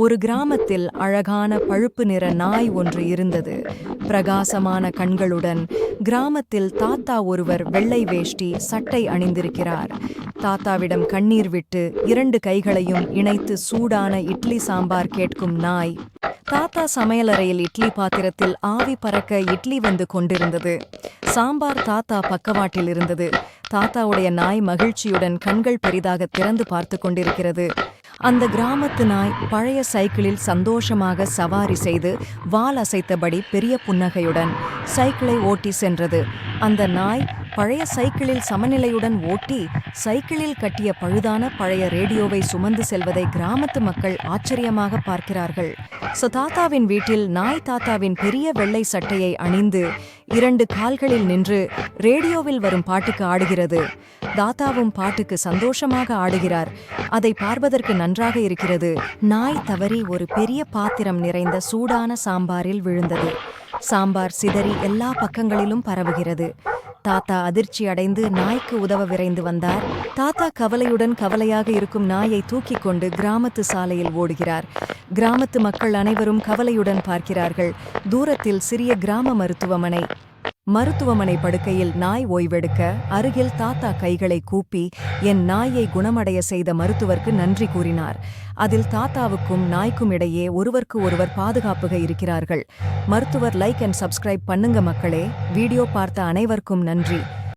ஒரு கிராமத்தில் அழகான பழுப்பு நிற நாய் ஒன்று இருந்தது. பிரகாசமான கண்களுடன் கிராமத்தில் தாத்தா ஒருவர் வெள்ளை வேஷ்டி சட்டை அணிந்திருக்கிறார். தாத்தாவிடம் கண்ணீர் விட்டு 2 கைகளையும் இணைத்து சூடான இட்லி சாம்பார் கேட்கும் நாய். தாத்தா சமையலறையில் இட்லி பாத்திரத்தில் ஆவி பறக்க இட்லி வந்து கொண்டிருந்தது. சாம்பார் தாத்தா பக்கவாட்டில் இருந்தது. தாத்தாவுடைய நாய் மகிழ்ச்சியுடன் கண்கள் பெரிதாக திறந்து பார்த்து கொண்டிருக்கிறது. அந்த கிராமத்து நாய் பழைய சைக்கிளில் சந்தோஷமாக சவாரி செய்து வால் அசைத்தபடி பெரிய புன்னகையுடன் சைக்கிளை ஓட்டி சென்றது. அந்த நாய் பழைய சைக்கிளில் சமநிலையுடன் ஓட்டி சைக்கிளில் கட்டிய பழுதான பழைய ரேடியோவை சுமந்து செல்வதை கிராமத்து மக்கள் ஆச்சரியமாக பார்க்கிறார்கள். தாத்தாவின் வீட்டில் நாய் தாத்தாவின் பெரிய வெள்ளை சட்டையை அணிந்து 2 கால்களில் நின்று ரேடியோவில் வரும் பாட்டுக்கு ஆடுகிறது. தாத்தாவும் பாட்டுக்கு சந்தோஷமாக ஆடுகிறார். அதை பார்ப்பதற்கு நன்றாக இருக்கிறது. நாய் தவறி ஒரு பெரிய பாத்திரம் நிறைந்த சூடான சாம்பாரில் விழுந்தது. சாம்பார் சிதறி எல்லா பக்கங்களிலும் பரவுகிறது. தாத்தா அதிர்ச்சி அடைந்து நாய்க்கு உதவ விரைந்து வந்தார். தாத்தா கவலையாக இருக்கும் நாயை தூக்கிக் கொண்டு கிராமத்து சாலையில் ஓடுகிறார். கிராமத்து மக்கள் அனைவரும் கவலையுடன் பார்க்கிறார்கள். தூரத்தில் சிறிய கிராம மருத்துவமனை படுக்கையில் நாய் ஓய்வெடுக்க அருகில் தாத்தா கைகளை கூப்பி என் நாயை குணமடைய செய்த மருத்துவருக்கு நன்றி கூறினார். அதில் தாத்தாவுக்கும் நாய்க்கும் இடையே ஒருவருக்கு ஒருவர் பாதுகாப்புக இருக்கிறார்கள். மருத்துவர் லைக் அண்ட் சப்ஸ்கிரைப் பண்ணுங்க மக்களே. வீடியோ பார்த்த அனைவருக்கும் நன்றி.